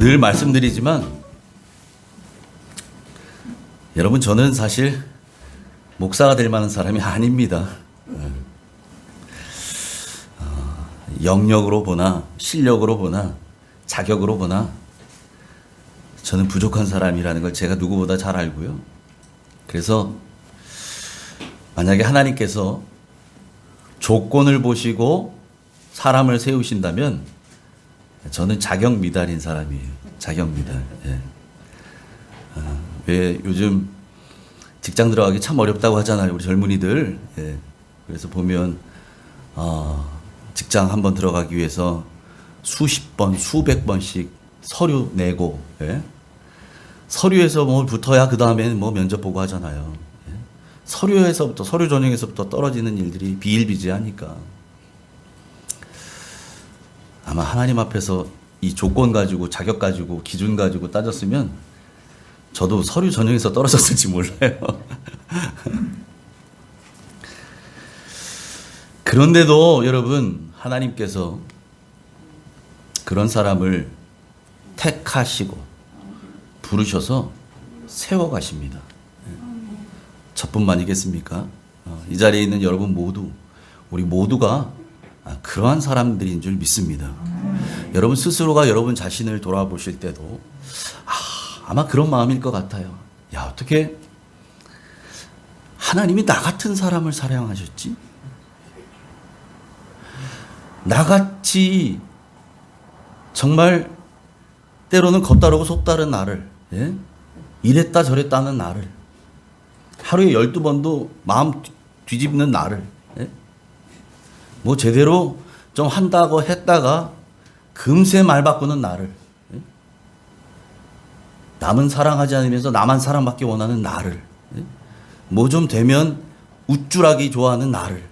늘 말씀드리지만 여러분, 저는 사실 목사가 될 만한 사람이 아닙니다. 영역으로 보나 실력으로 보나 자격으로 보나 저는 부족한 사람이라는 걸 제가 누구보다 잘 알고요. 그래서 만약에 하나님께서 조건을 보시고 사람을 세우신다면 저는 자격 미달인 사람이에요. 자격 미달. 예. 왜 요즘 직장 들어가기 참 어렵다고 하잖아요, 우리 젊은이들. 예. 그래서 보면 직장 한번 들어가기 위해서 수십 번, 수백 번씩 서류 내고, 예? 서류에서 뭘 붙어야 그 다음에는 뭐 면접 보고 하잖아요. 예? 서류에서부터, 서류 전형에서부터 떨어지는 일들이 비일비재하니까 아마 하나님 앞에서 이 조건 가지고, 자격 가지고, 기준 가지고 따졌으면 저도 서류 전형에서 떨어졌을지 몰라요. 그런데도 여러분, 하나님께서 그런 사람을 택하시고 부르셔서 세워가십니다. 저뿐만이겠습니까? 이 자리에 있는 여러분 모두, 우리 모두가 그러한 사람들인 줄 믿습니다. 여러분 스스로가 여러분 자신을 돌아보실 때도 아마 그런 마음일 것 같아요. 야, 어떻게 하나님이 나 같은 사람을 사랑하셨지? 나같이 정말 때로는 겉다르고 속다른 나를, 예? 이랬다 저랬다 하는 나를, 하루에 12번도 마음 뒤집는 나를, 예? 뭐 제대로 좀 한다고 했다가 금세 말 바꾸는 나를, 예? 남은 사랑하지 않으면서 나만 사랑받기 원하는 나를, 예? 뭐 좀 되면 우쭐하기 좋아하는 나를,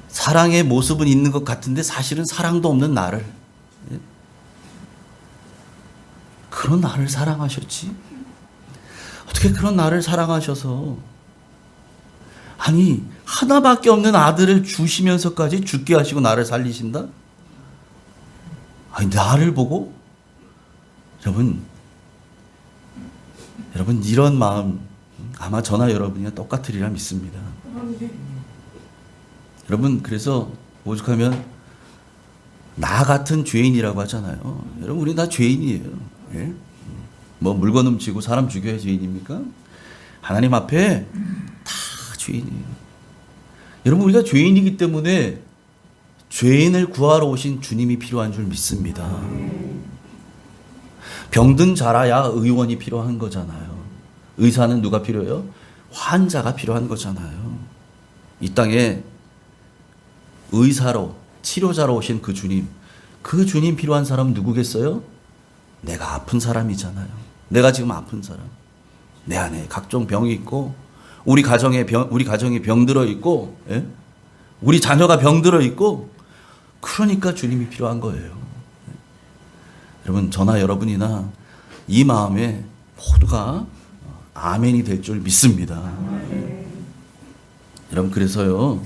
사랑의 모습은 있는 것 같은데 사실은 사랑도 없는 나를, 예? 그런 나를 사랑하셨지? 어떻게 그런 나를 사랑하셔서, 아니 하나밖에 없는 아들을 주시면서까지 죽게 하시고 나를 살리신다? 아니 나를 보고 여러분 이런 마음 아마 저나 여러분이랑 똑같으리라 믿습니다. 여러분, 그래서 오죽하면 나 같은 죄인이라고 하잖아요. 여러분, 우리 다 죄인이에요. 예? 뭐 물건 훔치고 사람 죽여야 죄인입니까? 하나님 앞에 다 죄인이에요. 여러분, 우리가 죄인이기 때문에 죄인을 구하러 오신 주님이 필요한 줄 믿습니다. 병든 자라야 의원이 필요한 거잖아요. 의사는 누가 필요해요? 환자가 필요한 거잖아요. 이 땅에 의사로, 치료자로 오신 그 주님 필요한 사람은 누구겠어요? 내가 아픈 사람이잖아요. 내가 지금 아픈 사람. 내 안에 각종 병이 있고, 우리 가정이 병들어 있고, 예? 우리 자녀가 병들어 있고, 그러니까 주님이 필요한 거예요. 여러분, 저나 여러분이나 이 마음에 모두가 아멘이 될 줄 믿습니다. 여러분, 그래서요,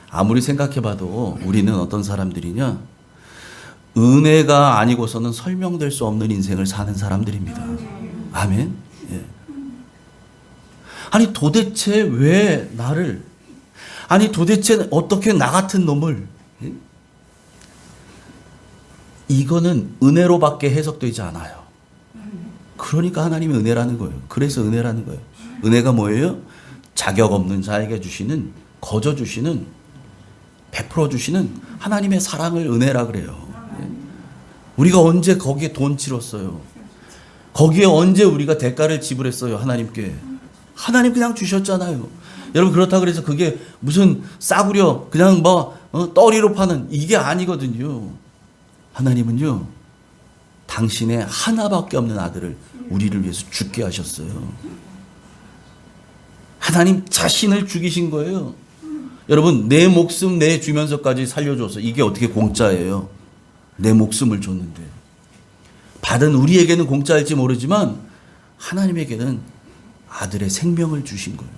아무리 생각해봐도 우리는 어떤 사람들이냐? 은혜가 아니고서는 설명될 수 없는 인생을 사는 사람들입니다. 아멘. 예. 아니 도대체 왜 나를, 아니 도대체 어떻게 나 같은 놈을, 예? 이거는 은혜로밖에 해석되지 않아요. 그러니까 하나님이 은혜라는 거예요. 그래서 은혜라는 거예요. 은혜가 뭐예요? 자격 없는 자에게 주시는, 거저 주시는, 베풀어 주시는 하나님의 사랑을 은혜라 그래요. 우리가 언제 거기에 돈 치렀어요? 거기에 언제 우리가 대가를 지불했어요? 하나님께. 하나님 그냥 주셨잖아요. 여러분, 그렇다 그래서 그게 무슨 싸구려 그냥 뭐 떠리로 파는 이게 아니거든요. 하나님은요, 당신의 하나밖에 없는 아들을 우리를 위해서 죽게 하셨어요. 하나님 자신을 죽이신 거예요. 여러분, 내 목숨 내주면서까지 살려줘서, 이게 어떻게 공짜예요? 내 목숨을 줬는데. 받은 우리에게는 공짜일지 모르지만 하나님에게는 아들의 생명을 주신 거예요.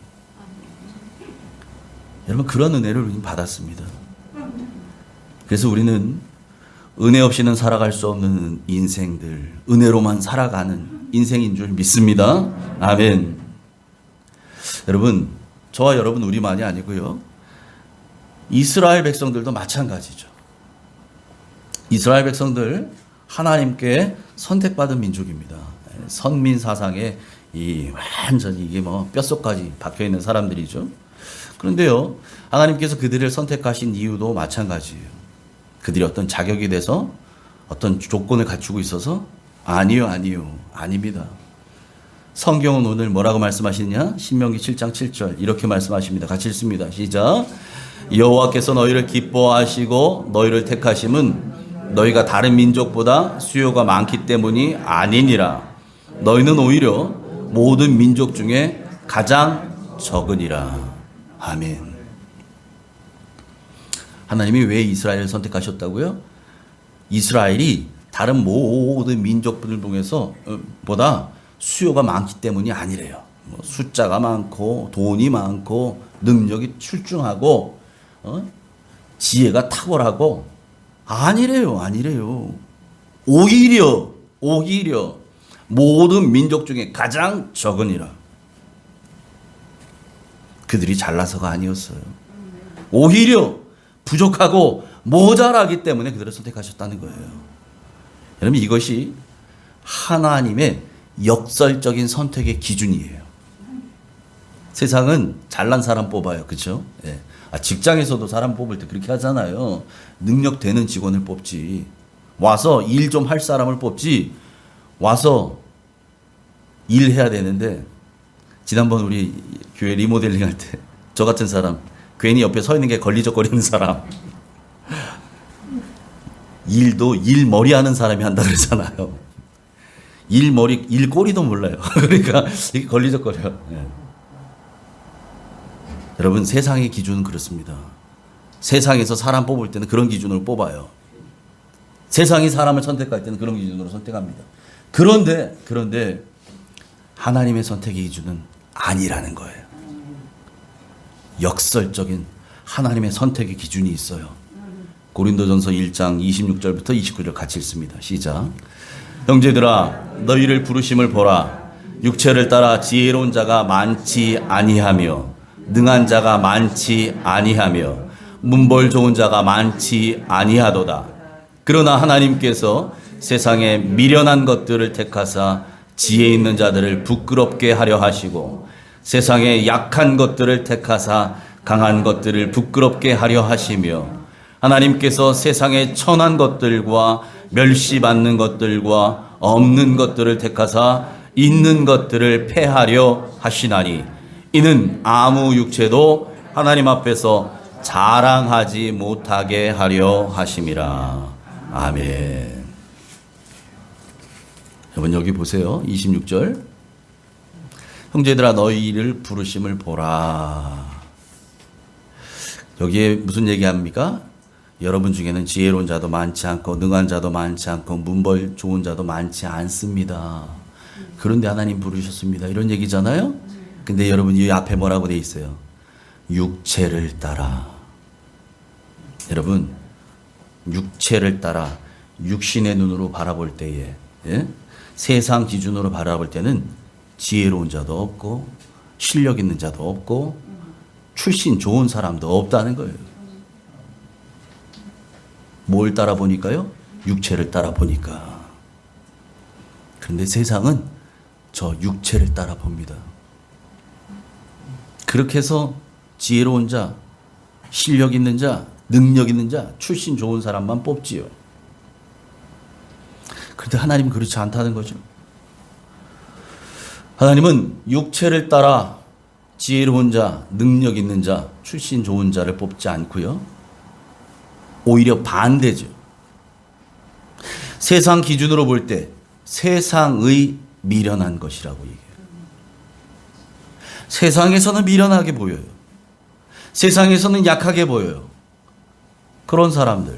여러분, 그런 은혜를 우리는 받았습니다. 그래서 우리는 은혜 없이는 살아갈 수 없는 인생들, 은혜로만 살아가는 인생인 줄 믿습니다. 아멘. 여러분, 저와 여러분 우리만이 아니고요. 이스라엘 백성들도 마찬가지죠. 이스라엘 백성들 하나님께 선택받은 민족입니다. 선민 사상에 완전히 이게 뼛속까지 박혀 있는 사람들이죠. 그런데요, 하나님께서 그들을 선택하신 이유도 마찬가지예요. 그들이 어떤 자격이 돼서 어떤 조건을 갖추고 있어서 아니요, 아닙니다. 성경은 오늘 뭐라고 말씀하시느냐? 신명기 7장 7절 이렇게 말씀하십니다. 같이 읽습니다. 시작. 여호와께서 너희를 기뻐하시고 너희를 택하심은 너희가 다른 민족보다 수요가 많기 때문이 아니니라. 너희는 오히려 모든 민족 중에 가장 적으니라. 아멘. 하나님이 왜 이스라엘을 선택하셨다고요? 이스라엘이 다른 모든 민족들 중에서 보다 수요가 많기 때문이 아니래요. 숫자가 많고 돈이 많고 능력이 출중하고 지혜가 탁월하고 아니래요. 오히려 모든 민족 중에 가장 적으니라. 그들이 잘나서가 아니었어요. 오히려 부족하고 모자라기 때문에 그들을 선택하셨다는 거예요. 여러분, 이것이 하나님의 역설적인 선택의 기준이에요. 세상은 잘난 사람 뽑아요. 그렇죠? 예. 직장에서도 사람 뽑을 때 그렇게 하잖아요. 능력 되는 직원을 뽑지. 와서 일 좀 할 사람을 뽑지. 와서 일해야 되는데, 지난번 우리 교회 리모델링 할 때 저 같은 사람, 괜히 옆에 서 있는 게 걸리적거리는 사람, 일도 일머리 하는 사람이 한다 그러잖아요. 일꼬리도 몰라요. 그러니까 이게 걸리적거려요. 네. 여러분, 세상의 기준은 그렇습니다. 세상에서 사람 뽑을 때는 그런 기준으로 뽑아요. 세상이 사람을 선택할 때는 그런 기준으로 선택합니다. 그런데 하나님의 선택의 기준은 아니라는 거예요. 역설적인 하나님의 선택의 기준이 있어요. 고린도전서 1장 26절부터 29절 같이 읽습니다. 시작. 형제들아, 너희를 부르심을 보라. 육체를 따라 지혜로운 자가 많지 아니하며 능한 자가 많지 아니하며 문벌 좋은 자가 많지 아니하도다. 그러나 하나님께서 세상에 미련한 것들을 택하사 지혜 있는 자들을 부끄럽게 하려 하시고 세상에 약한 것들을 택하사 강한 것들을 부끄럽게 하려 하시며 하나님께서 세상에 천한 것들과 멸시받는 것들과 없는 것들을 택하사 있는 것들을 패하려 하시나니 이는 아무 육체도 하나님 앞에서 자랑하지 못하게 하려 하심이라. 아멘. 여러분, 여기 보세요. 26절. 형제들아, 너희를 부르심을 보라. 여기에 무슨 얘기합니까? 여러분 중에는 지혜로운 자도 많지 않고 능한 자도 많지 않고 문벌 좋은 자도 많지 않습니다. 그런데 하나님 부르셨습니다. 이런 얘기잖아요. 근데 여러분, 이 앞에 뭐라고 돼 있어요? 육체를 따라. 여러분, 육체를 따라 육신의 눈으로 바라볼 때에, 예? 세상 기준으로 바라볼 때는 지혜로운 자도 없고 실력 있는 자도 없고 출신 좋은 사람도 없다는 거예요. 뭘 따라 보니까요? 육체를 따라 보니까. 그런데 세상은 저 육체를 따라 봅니다. 그렇게 해서 지혜로운 자, 실력 있는 자, 능력 있는 자, 출신 좋은 사람만 뽑지요. 그런데 하나님은 그렇지 않다는 거죠. 하나님은 육체를 따라 지혜로운 자, 능력 있는 자, 출신 좋은 자를 뽑지 않고요. 오히려 반대죠. 세상 기준으로 볼 때 세상의 미련한 것이라고 얘기해요. 세상에서는 미련하게 보여요. 세상에서는 약하게 보여요. 그런 사람들.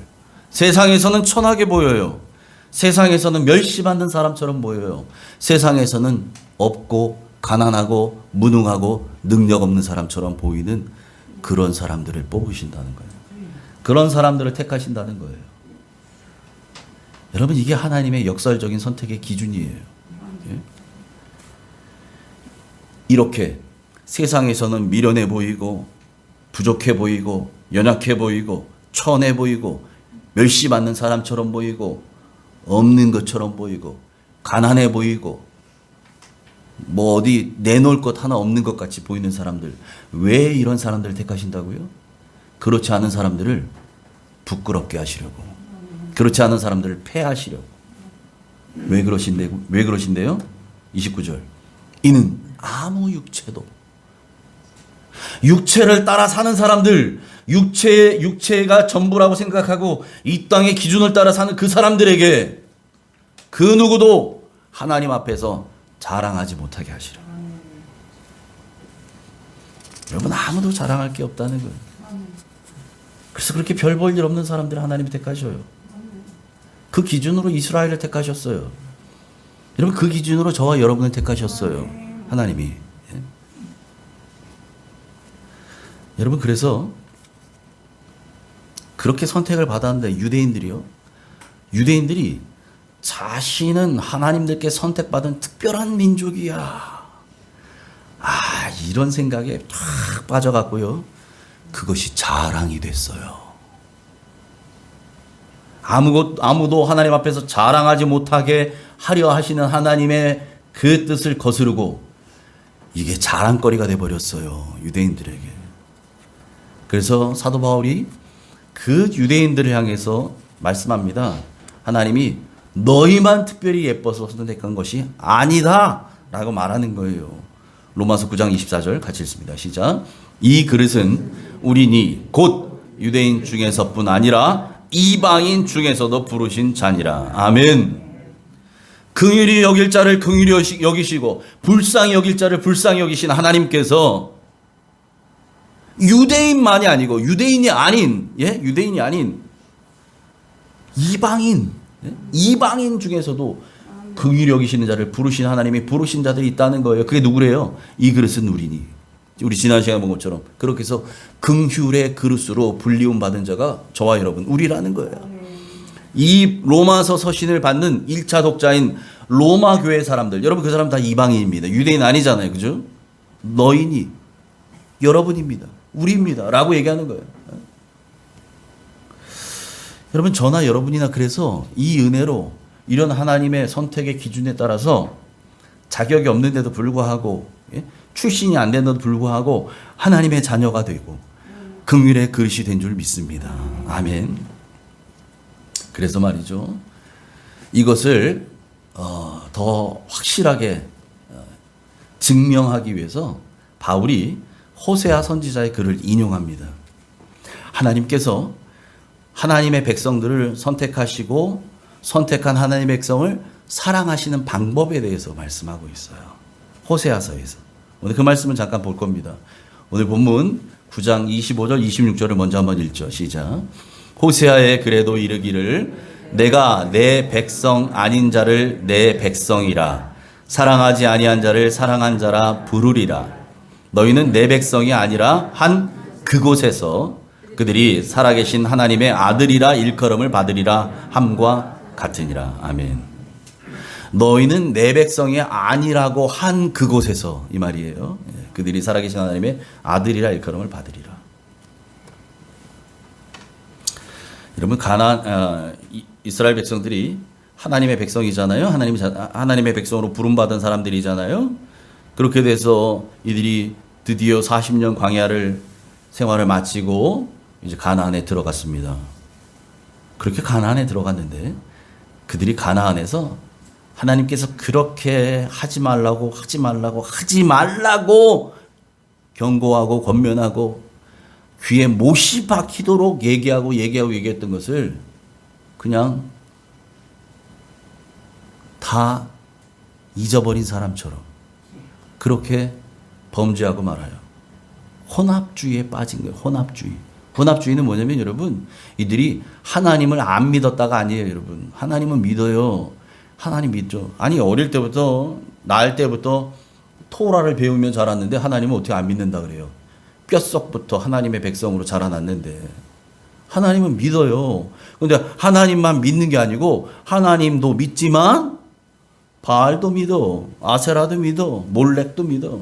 세상에서는 천하게 보여요. 세상에서는 멸시받는 사람처럼 보여요. 세상에서는 없고 가난하고 무능하고 능력 없는 사람처럼 보이는 그런 사람들을 뽑으신다는 거예요. 그런 사람들을 택하신다는 거예요. 여러분, 이게 하나님의 역설적인 선택의 기준이에요. 예? 이렇게 세상에서는 미련해 보이고 부족해 보이고 연약해 보이고 천해 보이고 멸시받는 사람처럼 보이고 없는 것처럼 보이고 가난해 보이고 뭐 어디 내놓을 것 하나 없는 것 같이 보이는 사람들, 왜 이런 사람들을 택하신다고요? 그렇지 않은 사람들을 부끄럽게 하시려고, 그렇지 않은 사람들을 폐하시려고. 왜 그러신데요? 29절. 이는 아무 육체를 따라 사는 사람들, 육체가 전부라고 생각하고 이 땅의 기준을 따라 사는 그 사람들에게 그 누구도 하나님 앞에서 자랑하지 못하게 하시라. 여러분, 아무도 자랑할 게 없다는 거예요. 그래서 그렇게 별 볼 일 없는 사람들을 하나님이 택하셔요. 그 기준으로 이스라엘을 택하셨어요. 여러분, 그 기준으로 저와 여러분을 택하셨어요. 하나님이. 예? 여러분, 그래서 그렇게 선택을 받았는데 유대인들이 자신은 하나님들께 선택받은 특별한 민족이야. 이런 생각에 탁 빠져갔고요. 그것이 자랑이 됐어요. 아무도 하나님 앞에서 자랑하지 못하게 하려 하시는 하나님의 그 뜻을 거스르고 이게 자랑거리가 돼버렸어요. 유대인들에게. 그래서 사도 바울이 그 유대인들을 향해서 말씀합니다. 하나님이 너희만 특별히 예뻐서 선택한 것이 아니다 라고 말하는 거예요. 로마서 9장 24절 같이 읽습니다. 시작. 이 그릇은 우리니 곧 유대인 중에서뿐 아니라 이방인 중에서도 부르신 자니라. 아멘. 긍휼히 여길 자를 긍휼히 여기시고 불쌍히 여길 자를 불쌍히 여기신 하나님께서 유대인만이 아니고 유대인이 아닌 이방인 중에서도 긍휼히 여기시는 자를 부르신 하나님이 부르신 자들이 있다는 거예요. 그게 누구래요? 이 그릇은 우리니. 우리 지난 시간에 본 것처럼 그렇게 해서 긍휼의 그릇으로 불리움 받은 자가 저와 여러분, 우리라는 거예요. 이 로마서 서신을 받는 1차 독자인 로마 교회 사람들, 여러분 그 사람 다 이방인입니다. 유대인 아니잖아요. 그죠? 너희니, 여러분입니다. 우리입니다. 라고 얘기하는 거예요. 여러분, 저나 여러분이나 그래서 이 은혜로 이런 하나님의 선택의 기준에 따라서 자격이 없는데도 불구하고, 출신이 안 된데도 불구하고 하나님의 자녀가 되고 긍휼의 그릇이 된 줄 믿습니다. 아멘. 그래서 말이죠, 이것을 더 확실하게 증명하기 위해서 바울이 호세아 선지자의 글을 인용합니다. 하나님께서 하나님의 백성들을 선택하시고 선택한 하나님의 백성을 사랑하시는 방법에 대해서 말씀하고 있어요. 호세아서에서. 오늘 그 말씀은 잠깐 볼 겁니다. 오늘 본문 9장 25절 26절을 먼저 한번 읽죠. 시작. 호세아의 글에도 이르기를 내가 내 백성 아닌 자를 내 백성이라 사랑하지 아니한 자를 사랑한 자라 부르리라. 너희는 내 백성이 아니라 한 그곳에서 그들이 살아계신 하나님의 아들이라 일컬음을 받으리라 함과 같으니라. 아멘. 너희는 내 백성이 아니라고 한 그곳에서, 이 말이에요. 그들이 살아계신 하나님의 아들이라 일컬음을 받으리라. 여러분, 이스라엘 백성들이 하나님의 백성이잖아요. 하나님의 백성으로 부름받은 사람들이잖아요. 그렇게 돼서 이들이 드디어 40년 광야를 생활을 마치고 이제 가나안에 들어갔습니다. 그렇게 가나안에 들어갔는데 그들이 가나안에서 하나님께서 그렇게 하지 말라고 경고하고 권면하고 귀에 못이 박히도록 얘기했던 것을 그냥 다 잊어버린 사람처럼 그렇게 범죄하고 말아요. 혼합주의에 빠진 거예요. 혼합주의는 뭐냐면 여러분, 이들이 하나님을 안 믿었다가 아니에요. 여러분, 하나님은 믿어요. 하나님 믿죠. 아니, 어릴 때부터, 낳을 때부터 토라를 배우며 자랐는데 하나님은 어떻게 안 믿는다 그래요? 뼛속부터 하나님의 백성으로 자라났는데 하나님은 믿어요. 근데 하나님만 믿는 게 아니고 하나님도 믿지만 바알도 믿어. 아세라도 믿어. 몰렉도 믿어.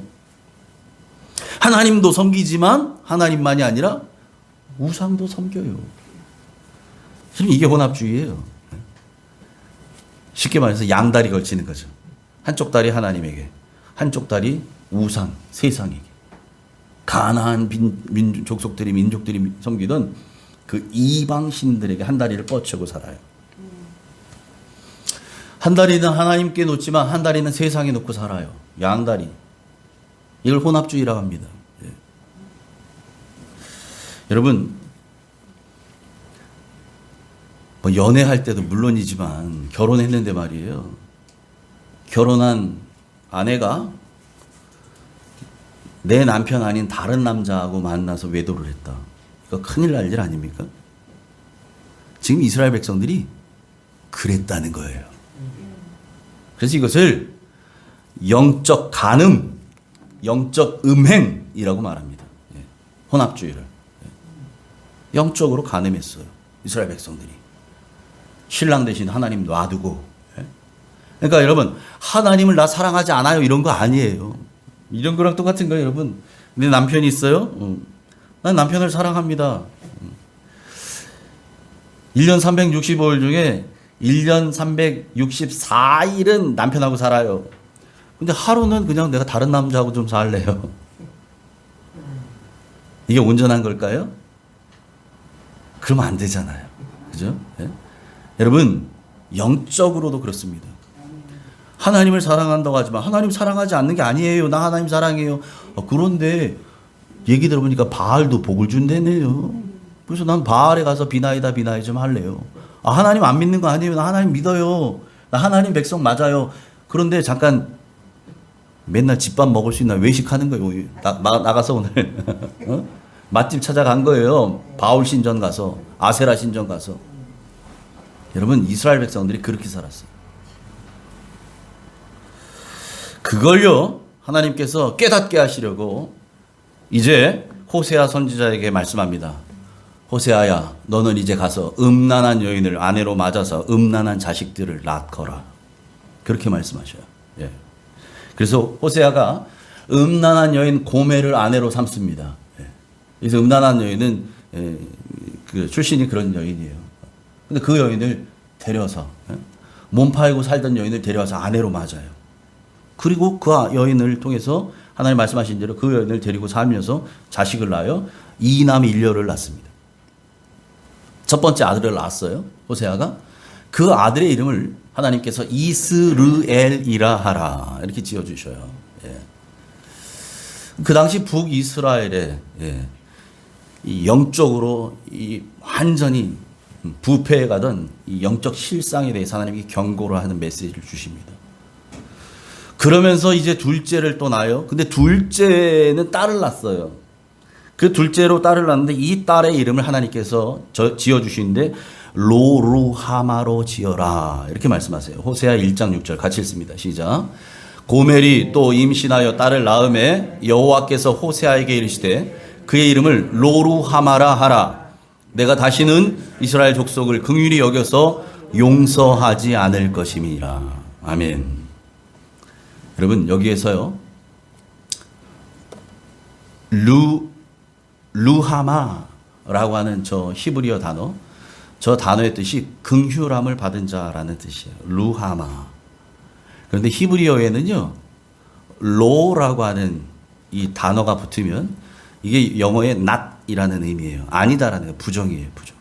하나님도 섬기지만 하나님만이 아니라 우상도 섬겨요. 지금 이게 혼합주의예요. 쉽게 말해서 양다리 걸치는 거죠. 한쪽 다리 하나님에게, 한쪽 다리 우상, 세상에게. 가나안 족속들이 민족들이 섬기던 그 이방신들에게 한 다리를 뻗치고 살아요. 한 다리는 하나님께 놓지만 한 다리는 세상에 놓고 살아요. 양다리. 이걸 혼합주의라고 합니다. 예. 여러분, 뭐 연애할 때도 물론이지만 결혼했는데 말이에요. 결혼한 아내가 내 남편 아닌 다른 남자하고 만나서 외도를 했다. 이거 큰일 날 일 아닙니까? 지금 이스라엘 백성들이 그랬다는 거예요. 그래서 이것을 영적 간음, 영적 음행이라고 말합니다. 예. 혼합주의를. 예. 영적으로 간음했어요. 이스라엘 백성들이. 신랑 대신 하나님 놔두고. 예. 그러니까 여러분, 하나님을 나 사랑하지 않아요 이런 거 아니에요. 이런 거랑 똑같은 거예요, 여러분. 내 남편이 있어요? 난 남편을 사랑합니다. 1년 365일 중에 1년 364일은 남편하고 살아요. 근데 하루는 그냥 내가 다른 남자하고 좀 살래요. 이게 온전한 걸까요? 그러면 안 되잖아요. 그죠? 네? 여러분, 영적으로도 그렇습니다. 하나님을 사랑한다고 하지만 하나님 사랑하지 않는 게 아니에요. 나 하나님 사랑해요. 그런데 얘기 들어보니까 바알도 복을 준대네요. 그래서 난 바알에 가서 비나이다 비나이 좀 할래요. 하나님 안 믿는 거 아니에요. 나 하나님 믿어요. 나 하나님 백성 맞아요. 그런데 잠깐 맨날 집밥 먹을 수 있나 외식하는 거예요. 나가서 오늘 맛집 찾아간 거예요. 바울 신전 가서, 아세라 신전 가서. 여러분, 이스라엘 백성들이 그렇게 살았어요. 그걸요, 하나님께서 깨닫게 하시려고 이제 호세아 선지자에게 말씀합니다. 호세아야, 너는 이제 가서 음란한 여인을 아내로 맞아서 음란한 자식들을 낳거라. 그렇게 말씀하셔요. 예. 그래서 호세아가 음란한 여인 고멜을 아내로 삼습니다. 예. 그래서 음란한 여인은 그 출신이 그런 여인이에요. 근데 그 여인을 데려서 몸 팔고 살던 여인을 데려와서 아내로 맞아요. 그리고 그 여인을 통해서 하나님 말씀하신 대로 그 여인을 데리고 살면서 자식을 낳아요. 이남 일녀를 낳습니다. 첫 번째 아들을 낳았어요. 호세아가. 그 아들의 이름을 하나님께서 이스르엘이라 하라. 이렇게 지어주셔요. 예. 그 당시 북이스라엘에 이 영적으로 이 완전히 부패해 가던 이 영적 실상에 대해서 하나님이 경고를 하는 메시지를 주십니다. 그러면서 이제 둘째를 또 낳아요. 근데 둘째는 딸을 낳았어요. 그 둘째로 딸을 낳았는데 이 딸의 이름을 하나님께서 지어주시는데 로루하마로 지어라. 이렇게 말씀하세요. 호세아 1장 6절 같이 읽습니다. 시작. 고멜이 또 임신하여 딸을 낳음에 여호와께서 호세아에게 이르시되 그의 이름을 로루하마라 하라. 내가 다시는 이스라엘 족속을 긍휼히 여겨서 용서하지 않을 것임이라. 아멘. 여러분, 여기에서요, 루하마라고 하는 저 히브리어 단어, 저 단어의 뜻이 긍휼함을 받은 자라는 뜻이에요. 루하마. 그런데 히브리어에는요, 로라고 하는 이 단어가 붙으면 이게 영어의 not이라는 의미예요. 아니다라는 거예요. 부정이에요. 부정.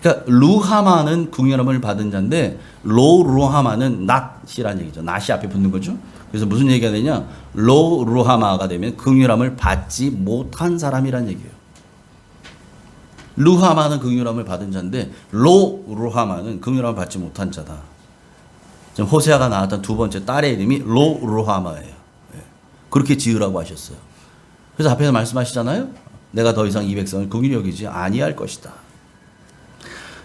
그러니까 루하마는 긍휼함을 받은 자인데 로루하마는 not이라는 얘기죠. not이 앞에 붙는 거죠. 그래서 무슨 얘기가 되냐? 로루하마가 되면 긍휼함을 받지 못한 사람이란 얘기예요. 루하마는 긍휼함을 받은 자인데 로루하마는 긍휼함을 받지 못한 자다. 지금 호세아가 낳았던 두 번째 딸의 이름이 로루하마예요. 그렇게 지으라고 하셨어요. 그래서 앞에서 말씀하시잖아요. 내가 더 이상 이 백성을 긍휼히 여기지 아니할 것이다.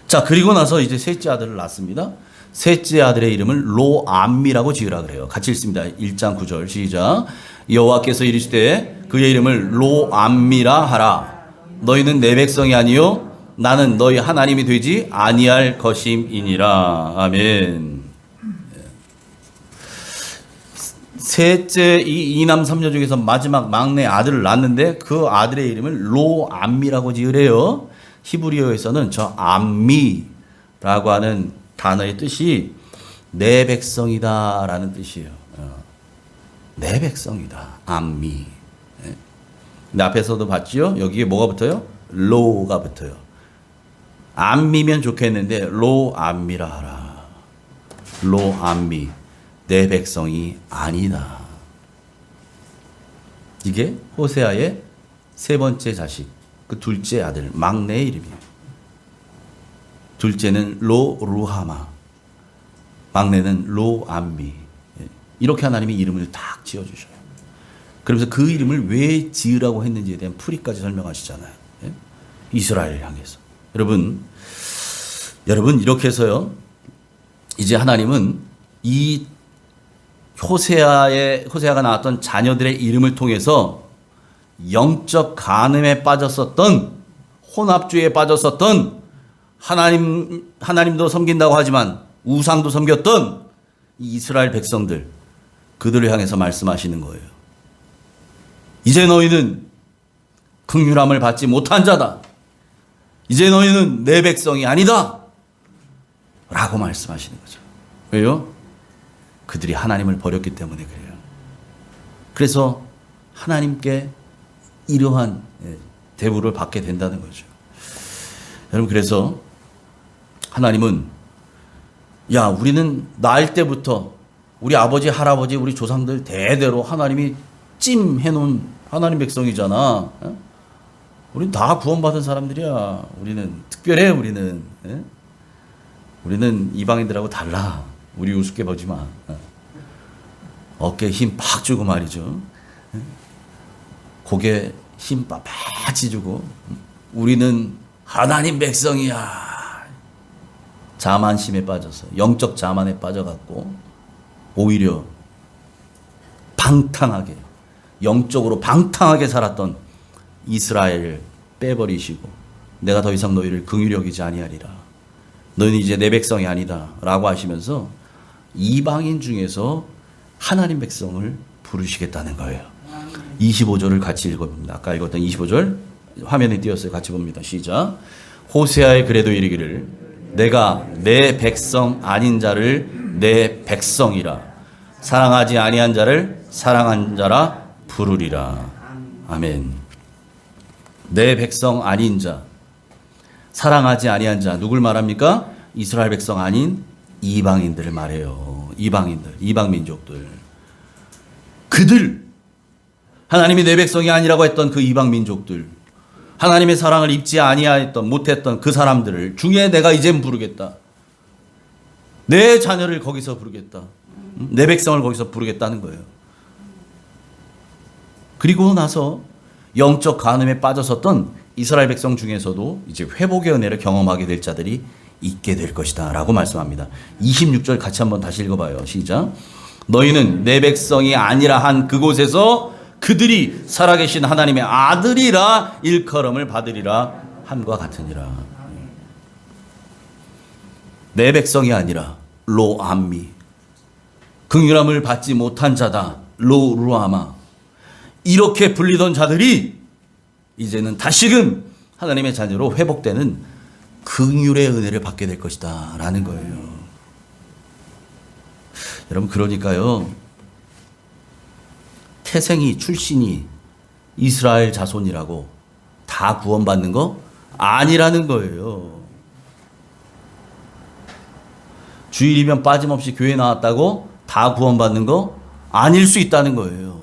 자, 그리고 나서 이제 셋째 아들을 낳습니다. 셋째 아들의 이름을 로암미라고 지으라 그래요. 같이 읽습니다. 1장 9절 시작. 여호와께서 이르시되 그의 이름을 로암미라 하라. 너희는 내 백성이 아니요 나는 너희 하나님이 되지 아니할 것임이니라. 아멘. 셋째 이 이남 삼녀 중에서 마지막 막내 아들을 낳았는데 그 아들의 이름을 로암미라고 지으래요. 히브리어에서는 저 암미라고 하는 단어의 뜻이 내 백성이다라는 뜻이에요. 내 백성이다. 암미. 근데 앞에서도 봤죠? 여기에 뭐가 붙어요? 로가 붙어요. 암미면 좋겠는데 로암미라 하라. 로암미. 내 백성이 아니다. 이게 호세아의 세 번째 자식, 그 둘째 아들, 막내의 이름이에요. 둘째는 로루하마, 막내는 로암미. 이렇게 하나님이 이름을 딱 지어주셔요. 그러면서 그 이름을 왜 지으라고 했는지에 대한 풀이까지 설명하시잖아요. 이스라엘을 향해서. 여러분 이렇게 해서요. 이제 하나님은 이 호세아가 낳았던 자녀들의 이름을 통해서 영적 간음에 빠졌었던, 혼합주의에 빠졌었던, 하나님도 섬긴다고 하지만 우상도 섬겼던 이 이스라엘 백성들, 그들을 향해서 말씀하시는 거예요. 이제 너희는 긍휼함을 받지 못한 자다. 이제 너희는 내 백성이 아니다. 라고 말씀하시는 거죠. 왜요? 그들이 하나님을 버렸기 때문에 그래요. 그래서 하나님께 이러한 대우를 받게 된다는 거죠. 여러분, 그래서 하나님은 우리는 낳을 때부터 우리 아버지, 할아버지, 우리 조상들 대대로 하나님이 찜해놓은 하나님 백성이잖아. 우리는 다 구원받은 사람들이야. 우리는 특별해. 우리는 이방인들하고 달라. 우리 우습게 보지 마. 어깨에 힘 팍 주고 말이죠. 고개 힘 빠빠지 주고 우리는 하나님 백성이야. 자만심에 빠져서 영적 자만에 빠져갖고 오히려 방탕하게, 영적으로 방탕하게 살았던 이스라엘을 빼버리시고 내가 더 이상 너희를 긍휼히 여기지 아니하리라. 너희는 이제 내 백성이 아니다 라고 하시면서 이방인 중에서 하나님 백성을 부르시겠다는 거예요. 25절을 같이 읽어봅니다. 아까 읽었던 25절 화면에 띄었어요. 같이 봅니다. 시작. 호세아의 그래도 이르기를 내가 내 백성 아닌 자를 내 백성이라, 사랑하지 아니한 자를 사랑한 자라 부르리라. 아멘. 내 백성 아닌 자, 사랑하지 아니한 자, 누굴 말합니까? 이스라엘 백성 아닌 이방인들을 말해요. 이방인들, 이방민족들. 그들, 하나님이 내 백성이 아니라고 했던 그 이방민족들, 하나님의 사랑을 입지 아니하였던, 못했던 그 사람들을 중에 내가 이젠 부르겠다. 내 자녀를 거기서 부르겠다. 내 백성을 거기서 부르겠다는 거예요. 그리고 나서 영적 간음에 빠졌었던 이스라엘 백성 중에서도 이제 회복의 은혜를 경험하게 될 자들이 있게 될 것이다 라고 말씀합니다. 26절 같이 한번 다시 읽어봐요. 시작. 너희는 내 백성이 아니라 한 그곳에서 그들이 살아계신 하나님의 아들이라 일컬음을 받으리라 함과 같으니라. 내 백성이 아니라 로암미, 긍휼함을 받지 못한 자다 로루아마, 이렇게 불리던 자들이 이제는 다시금 하나님의 자녀로 회복되는 긍휼의 은혜를 받게 될 것이다 라는 거예요. 여러분, 그러니까요, 태생이 출신이 이스라엘 자손이라고 다 구원받는 거 아니라는 거예요. 주일이면 빠짐없이 교회 나왔다고 다 구원받는 거 아닐 수 있다는 거예요.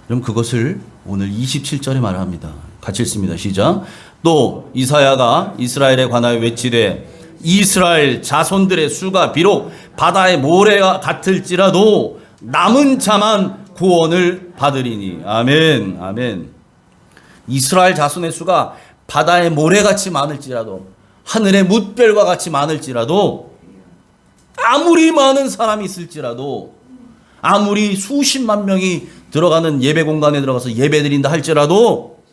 그럼 그것을 오늘 27절에 말합니다. 같이 읽습니다. 시작. 또 이사야가 이스라엘에 관하여 외치되 이스라엘 자손들의 수가 비록 바다의 모래와 같을지라도 남은 자만 구원을 받으리니. 아멘. 아멘. 이스라엘 자손의 수가 바다의 모래같이 많을지라도, 하늘의 뭇별과 같이 많을지라도, 아무리 많은 사람이 있을지라도, 아무리 수십만 명이 들어가는 예배 공간에 들어가서 예배 드린다 할지라도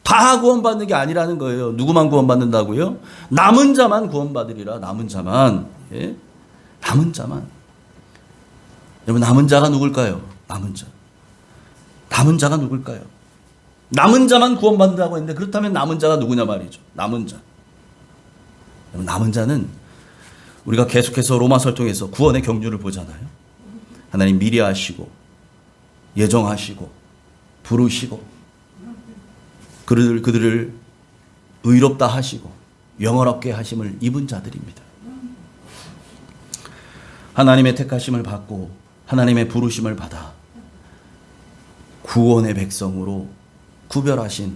다 구원받는 게 아니라는 거예요. 누구만 구원받는다고요? 남은 자만 구원받으리라. 남은 자만. 예? 남은 자만. 여러분, 남은 자가 누굴까요? 남은 자. 남은 자가 누굴까요? 남은 자만 구원받는다고 했는데, 그렇다면 남은 자가 누구냐 말이죠. 남은 자. 여러분, 남은 자는 우리가 계속해서 로마서를 통해서 구원의 경륜을 보잖아요. 하나님 미리 아시고 예정하시고 부르시고 그들을 의롭다 하시고 영원롭게 하심을 입은 자들입니다. 하나님의 택하심을 받고 하나님의 부르심을 받아 구원의 백성으로 구별하신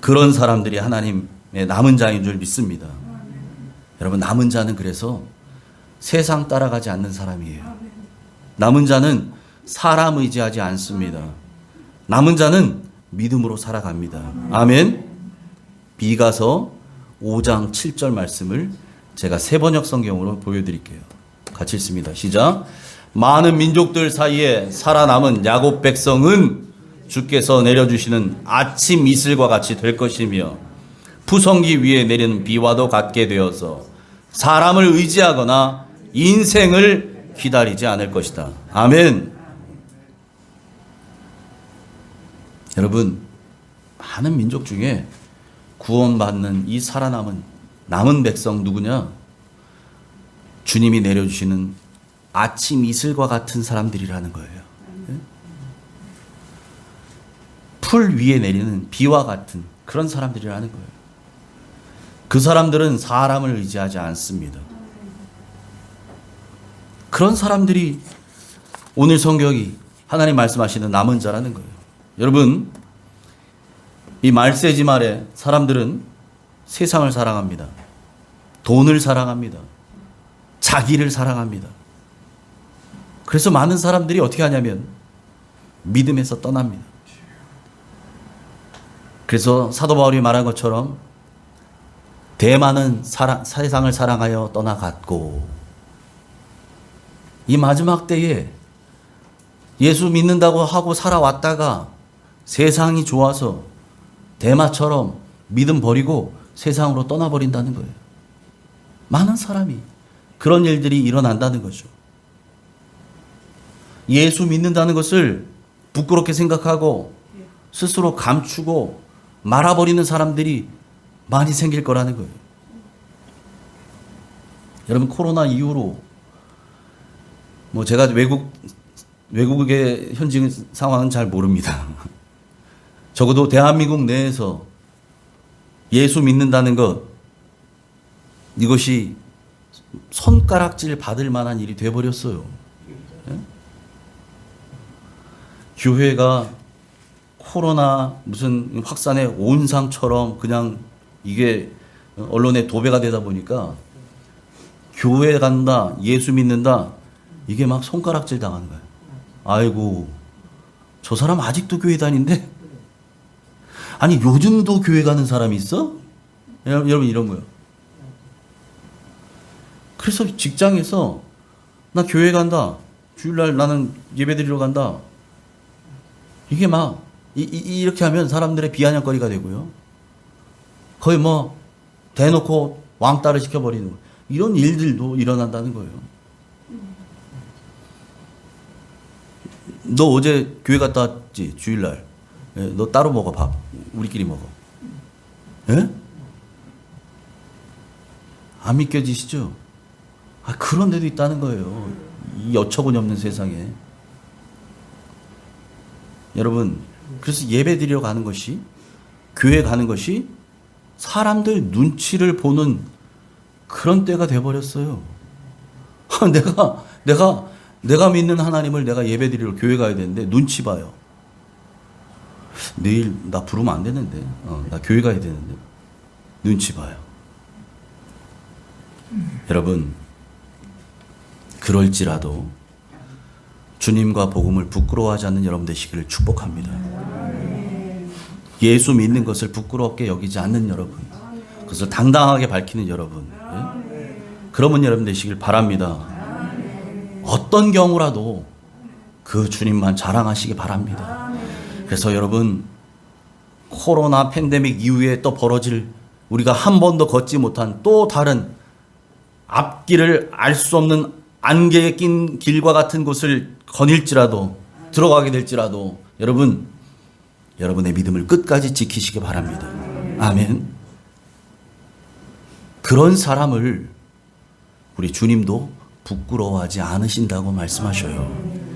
그런 사람들이 하나님의 남은 자인 줄 믿습니다. 여러분, 남은 자는 그래서 세상 따라가지 않는 사람이에요. 남은 자는 사람 의지하지 않습니다. 남은 자는 믿음으로 살아갑니다. 아멘. 미가서 5장 7절 말씀을 제가 새번역 성경으로 보여드릴게요. 같이 읽습니다. 시작. 많은 민족들 사이에 살아남은 야곱 백성은 주께서 내려주시는 아침 이슬과 같이 될 것이며 푸성기 위에 내리는 비와도 같게 되어서 사람을 의지하거나 인생을 기다리지 않을 것이다. 아멘. 여러분, 많은 민족 중에 구원받는 이 살아남은 남은 백성 누구냐? 주님이 내려주시는 아침 이슬과 같은 사람들이라는 거예요. 풀 위에 내리는 비와 같은 그런 사람들이라는 거예요. 그 사람들은 사람을 의지하지 않습니다. 그런 사람들이 오늘 성경이 하나님 말씀하시는 남은 자라는 거예요. 여러분, 이 말세지 말에 사람들은 세상을 사랑합니다. 돈을 사랑합니다. 자기를 사랑합니다. 그래서 많은 사람들이 어떻게 하냐면 믿음에서 떠납니다. 그래서 사도 바울이 말한 것처럼 대만은 세상을 사랑하여 떠나갔고, 이 마지막 때에 예수 믿는다고 하고 살아왔다가 세상이 좋아서 대마처럼 믿음 버리고 세상으로 떠나버린다는 거예요. 많은 사람이 그런 일들이 일어난다는 거죠. 예수 믿는다는 것을 부끄럽게 생각하고 스스로 감추고 말아버리는 사람들이 많이 생길 거라는 거예요. 여러분, 코로나 이후로 제가 외국의 현지 상황은 잘 모릅니다. 적어도 대한민국 내에서 예수 믿는다는 것, 이것이 손가락질 받을 만한 일이 돼버렸어요. 네? 교회가 코로나 무슨 확산의 온상처럼 그냥 이게 언론에 도배가 되다 보니까 교회 간다, 예수 믿는다, 이게 막 손가락질 당하는 거예요. 아이고, 저 사람 아직도 교회 다닌대? 아니, 요즘도 교회 가는 사람이 있어? 여러분, 이런 거예요. 그래서 직장에서 나 교회 간다, 주일날 나는 예배 드리러 간다, 이게 막 이렇게 하면 사람들의 비아냥거리가 되고요. 거의 대놓고 왕따를 시켜버리는 거예요. 이런 일들도 일어난다는 거예요. 너 어제 교회 갔다 왔지? 주일날. 너 따로 먹어, 밥. 우리끼리 먹어. 예? 안 믿겨지시죠? 그런 데도 있다는 거예요. 이 어처구니 없는 세상에. 여러분, 그래서 예배 드리러 가는 것이, 교회 가는 것이 사람들 눈치를 보는 그런 때가 돼버렸어요. 내가 믿는 하나님을 내가 예배 드리러 교회 가야 되는데 눈치 봐요. 내일 나 부르면 안 되는데, 나 교회 가야 되는데 눈치 봐요. 여러분, 그럴지라도 주님과 복음을 부끄러워하지 않는 여러분 되시기를 축복합니다. 예수 믿는 것을 부끄럽게 여기지 않는 여러분, 그것을 당당하게 밝히는 여러분, 그러면 여러분 되시길 바랍니다. 어떤 경우라도 그 주님만 자랑하시기 바랍니다. 그래서 여러분, 코로나 팬데믹 이후에 또 벌어질 우리가 한 번도 걷지 못한 또 다른 앞길을 알 수 없는 안개에 낀 길과 같은 곳을 거닐지라도 들어가게 될지라도 여러분, 여러분의 믿음을 끝까지 지키시기 바랍니다. 아멘. 그런 사람을 우리 주님도 부끄러워하지 않으신다고 말씀하셔요.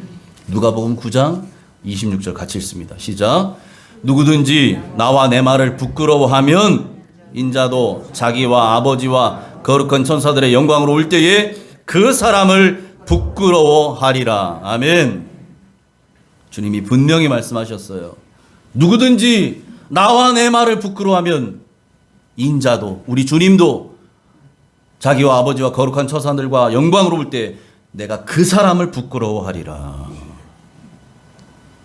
누가복음 9장 26절 같이 읽습니다. 시작. 누구든지 나와 내 말을 부끄러워하면 인자도 자기와 아버지와 거룩한 천사들의 영광으로 올 때에 그 사람을 부끄러워하리라. 아멘. 주님이 분명히 말씀하셨어요. 누구든지 나와 내 말을 부끄러워하면 인자도, 우리 주님도 자기와 아버지와 거룩한 천사들과 영광으로 올 때 내가 그 사람을 부끄러워하리라.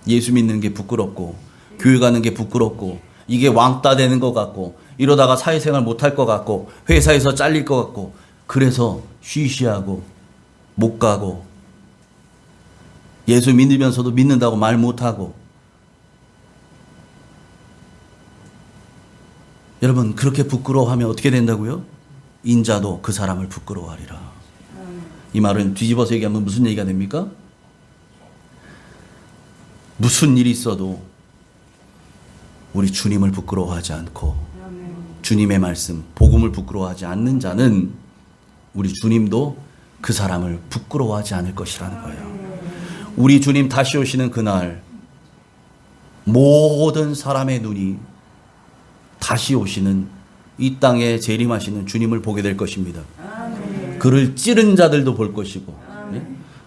예수 믿는 게 부끄럽고 교회 가는 게 부끄럽고 이게 왕따 되는 것 같고 이러다가 사회생활 못할 것 같고 회사에서 잘릴 것 같고 그래서 쉬쉬하고 못 가고 예수 믿으면서도 믿는다고 말 못하고, 여러분 그렇게 부끄러워하면 어떻게 된다고요? 인자도 그 사람을 부끄러워하리라. 이 말은 뒤집어서 얘기하면 무슨 얘기가 됩니까? 무슨 일이 있어도 우리 주님을 부끄러워하지 않고 주님의 말씀, 복음을 부끄러워하지 않는 자는 우리 주님도 그 사람을 부끄러워하지 않을 것이라는 거예요. 우리 주님 다시 오시는 그날 모든 사람의 눈이 다시 오시는 이 땅에 재림하시는 주님을 보게 될 것입니다. 그를 찌른 자들도 볼 것이고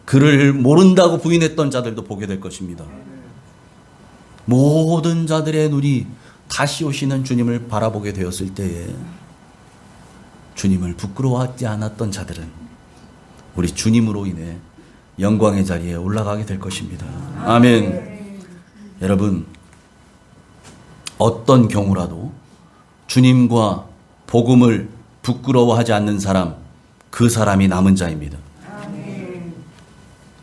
그를 모른다고 부인했던 자들도 보게 될 것입니다. 모든 자들의 눈이 다시 오시는 주님을 바라보게 되었을 때에 주님을 부끄러워하지 않았던 자들은 우리 주님으로 인해 영광의 자리에 올라가게 될 것입니다. 아멘. 여러분, 어떤 경우라도 주님과 복음을 부끄러워하지 않는 사람, 그 사람이 남은 자입니다.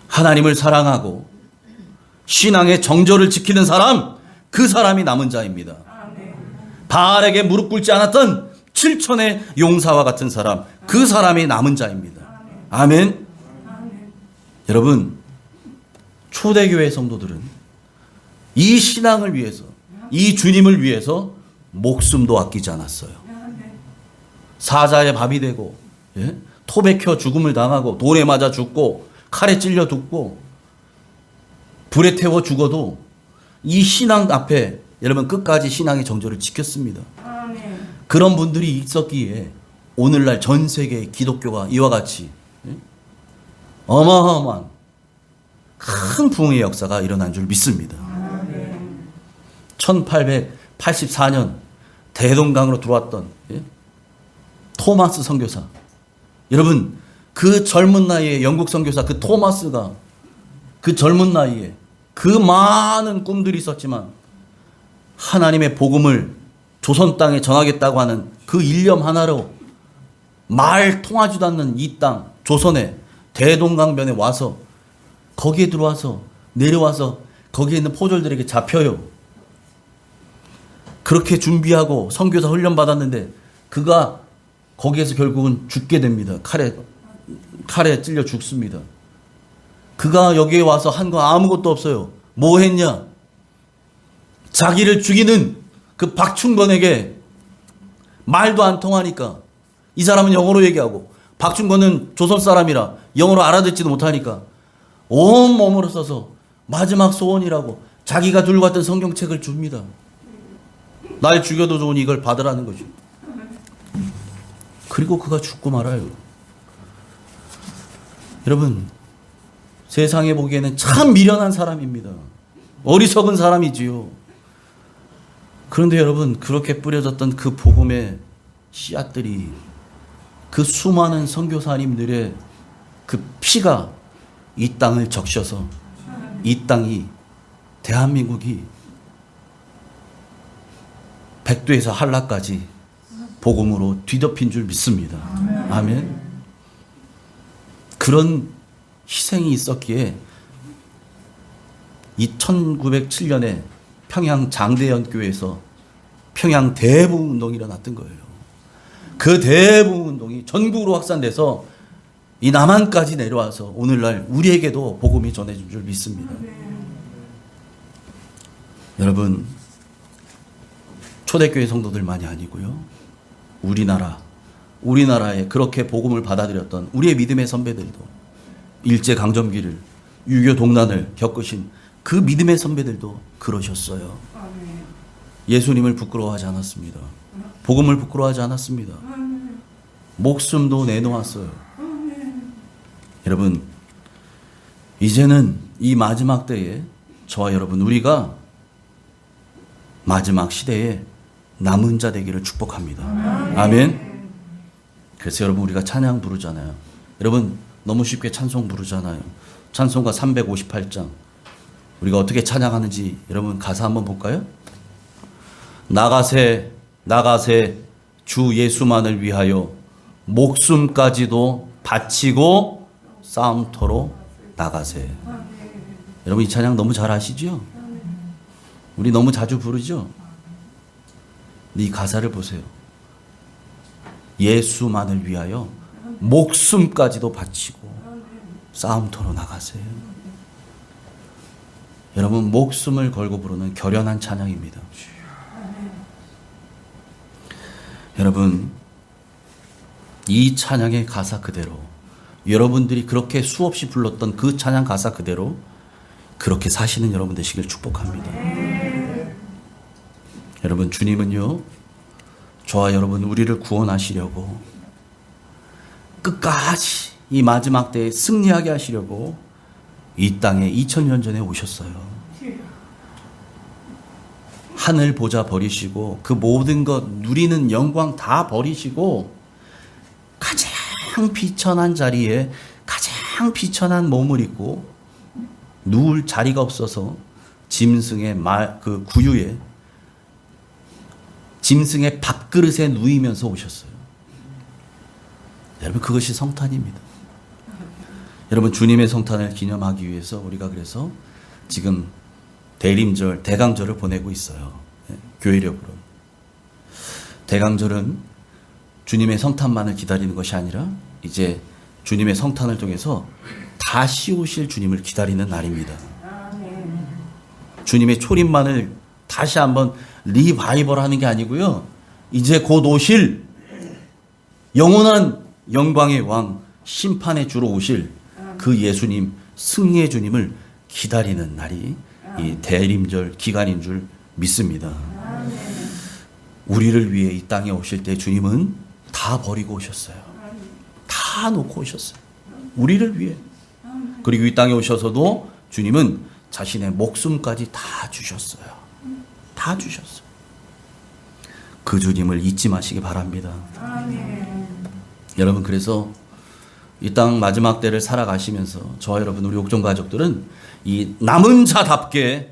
하나님을 사랑하고 신앙의 정절을 지키는 사람, 그 사람이 남은 자입니다. 바알에게 무릎 꿇지 않았던 7천의 용사와 같은 사람, 그 사람이 남은 자입니다. 아멘. 여러분, 초대교회 성도들은 이 신앙을 위해서, 이 주님을 위해서 목숨도 아끼지 않았어요. 사자의 밥이 되고 토백혀 죽음을 당하고 돌에 맞아 죽고 칼에 찔려 죽고 불에 태워 죽어도 이 신앙 앞에 여러분 끝까지 신앙의 정절을 지켰습니다. 그런 분들이 있었기에 오늘날 전 세계의 기독교가 이와 같이 어마어마한 큰 부흥의 역사가 일어난 줄 믿습니다. 1884년 대동강으로 들어왔던 토마스 선교사, 여러분 그 젊은 나이에 영국 선교사 그 토마스가 그 젊은 나이에 그 많은 꿈들이 있었지만 하나님의 복음을 조선 땅에 전하겠다고 하는 그 일념 하나로 말 통하지도 않는 이 땅 조선에 대동강변에 와서 거기에 들어와서 내려와서 거기에 있는 포졸들에게 잡혀요. 그렇게 준비하고 선교사 훈련 받았는데 그가 거기에서 결국은 죽게 됩니다. 칼에 찔려 죽습니다. 그가 여기에 와서 한 거 아무것도 없어요. 뭐 했냐? 자기를 죽이는 그 박충건에게 말도 안 통하니까, 이 사람은 영어로 얘기하고 박충건은 조선 사람이라 영어로 알아듣지도 못하니까 온몸으로 써서 마지막 소원이라고 자기가 들고 왔던 성경책을 줍니다. 날 죽여도 좋으니 이걸 받으라는 거죠. 그리고 그가 죽고 말아요. 여러분, 세상에 보기에는 참 미련한 사람입니다. 어리석은 사람이지요. 그런데 여러분, 그렇게 뿌려졌던 그 복음의 씨앗들이, 그 수많은 선교사님들의 그 피가 이 땅을 적셔서 이 땅이, 대한민국이 백두에서 한라까지 복음으로 뒤덮인 줄 믿습니다. 아멘. 그런 희생이 있었기에 이 1907년에 평양 장대현 교회에서 평양 대부흥 운동이 일어났던 거예요. 그 대부흥 운동이 전국으로 확산돼서 이 남한까지 내려와서 오늘날 우리에게도 복음이 전해진 줄 믿습니다. 여러분, 초대교회 성도들만이 아니고요, 우리나라에 그렇게 복음을 받아들였던 우리의 믿음의 선배들도, 일제강점기를, 유교 동란을 겪으신 그 믿음의 선배들도 그러셨어요. 예수님을 부끄러워하지 않았습니다. 복음을 부끄러워하지 않았습니다. 목숨도 내놓았어요. 여러분, 이제는 이 마지막 때에 저와 여러분, 우리가 마지막 시대에 남은 자 되기를 축복합니다. 아멘. 그래서 여러분, 우리가 찬양 부르잖아요. 여러분, 너무 쉽게 찬송 부르잖아요. 찬송가 358장. 우리가 어떻게 찬양하는지 여러분 가사 한번 볼까요? 나가세 나가세 주 예수만을 위하여 목숨까지도 바치고 싸움터로 나가세. 여러분, 이 찬양 너무 잘 아시죠? 우리 너무 자주 부르죠? 이 가사를 보세요. 예수만을 위하여 목숨까지도 바치고 싸움터로 나가세요. 여러분, 목숨을 걸고 부르는 결연한 찬양입니다. 여러분, 이 찬양의 가사 그대로, 여러분들이 그렇게 수없이 불렀던 그 찬양 가사 그대로 그렇게 사시는 여러분 되시길 축복합니다. 여러분, 주님은요, 저와 여러분 우리를 구원하시려고 끝까지 이 마지막 때에 승리하게 하시려고 이 땅에 2000년 전에 오셨어요. 하늘 보좌 버리시고 그 모든 것 누리는 영광 다 버리시고 가장 비천한 자리에 가장 비천한 몸을 입고 누울 자리가 없어서 짐승의 그 구유에 짐승의 밥그릇에 누이면서 오셨어요. 여러분, 그것이 성탄입니다. 여러분, 주님의 성탄을 기념하기 위해서 우리가 그래서 지금 대림절, 대강절을 보내고 있어요. 교회력으로. 대강절은 주님의 성탄만을 기다리는 것이 아니라 이제 주님의 성탄을 통해서 다시 오실 주님을 기다리는 날입니다. 주님의 초림만을 다시 한번 리바이벌 하는 게 아니고요, 이제 곧 오실 영원한 영광의 왕, 심판의 주로 오실 그 예수님, 승리의 주님을 기다리는 날이 이 대림절 기간인 줄 믿습니다. 우리를 위해 이 땅에 오실 때 주님은 다 버리고 오셨어요. 다 놓고 오셨어요. 우리를 위해. 그리고 이 땅에 오셔서도 주님은 자신의 목숨까지 다 주셨어요. 다 주셨어요. 그 주님을 잊지 마시기 바랍니다. 여러분, 그래서 이 땅 마지막 때를 살아가시면서 저와 여러분, 우리 옥정 가족들은 이 남은 자답게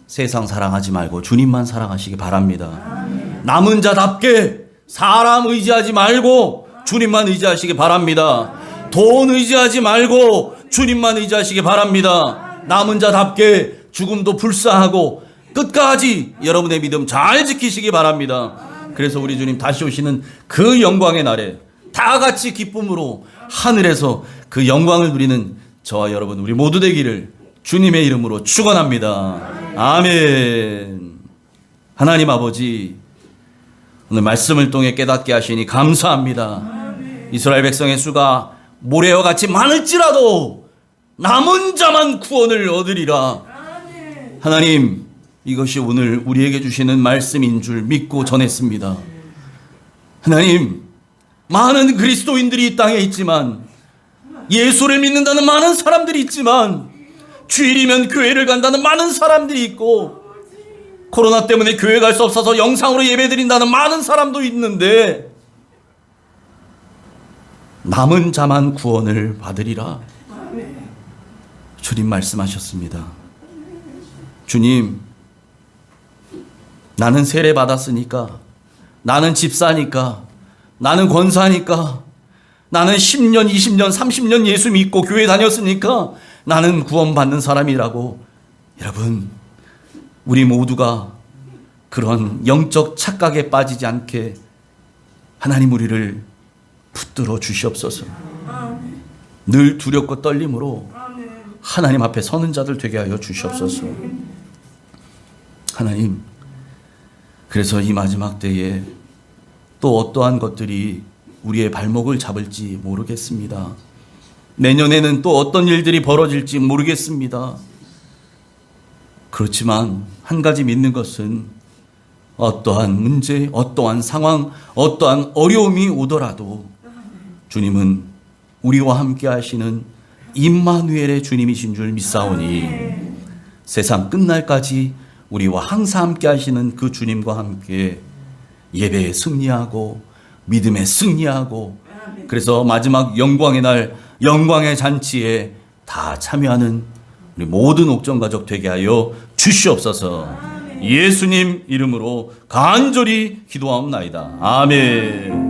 세상 사랑하지 말고 주님만 사랑하시기 바랍니다. 남은 자답게 사람 의지하지 말고 주님만 의지하시기 바랍니다. 돈 의지하지 말고 주님만 의지하시기 바랍니다. 남은 자답게 죽음도 불사하고 끝까지 여러분의 믿음 잘 지키시기 바랍니다. 그래서 우리 주님 다시 오시는 그 영광의 날에 다 같이 기쁨으로 하늘에서 그 영광을 누리는 저와 여러분 우리 모두 되기를 주님의 이름으로 축원합니다. 아멘. 하나님 아버지, 오늘 말씀을 통해 깨닫게 하시니 감사합니다. 이스라엘 백성의 수가 모래와 같이 많을지라도 남은 자만 구원을 얻으리라. 하나님, 이것이 오늘 우리에게 주시는 말씀인 줄 믿고 전했습니다. 하나님, 많은 그리스도인들이 이 땅에 있지만, 예수를 믿는다는 많은 사람들이 있지만, 주일이면 교회를 간다는 많은 사람들이 있고, 코로나 때문에 교회 갈 수 없어서 영상으로 예배드린다는 많은 사람도 있는데, 남은 자만 구원을 받으리라. 주님 말씀하셨습니다. 주님, 나는 세례 받았으니까, 나는 집사니까, 나는 권사니까, 나는 10년, 20년, 30년 예수 믿고 교회 다녔으니까 나는 구원받는 사람이라고 여러분, 우리 모두가 그런 영적 착각에 빠지지 않게 하나님 우리를 붙들어 주시옵소서. 늘 두렵고 떨림으로 하나님 앞에 서는 자들 되게 하여 주시옵소서. 하나님, 그래서 이 마지막 때에 또 어떠한 것들이 우리의 발목을 잡을지 모르겠습니다. 내년에는 또 어떤 일들이 벌어질지 모르겠습니다. 그렇지만 한 가지 믿는 것은 어떠한 문제, 어떠한 상황, 어떠한 어려움이 오더라도 주님은 우리와 함께 하시는 임마누엘의 주님이신 줄 믿사오니 세상 끝날까지 우리와 항상 함께 하시는 그 주님과 함께 예배에 승리하고 믿음에 승리하고 그래서 마지막 영광의 날 영광의 잔치에 다 참여하는 우리 모든 옥정가족 되게 하여 주시옵소서. 예수님 이름으로 간절히 기도하옵나이다. 아멘.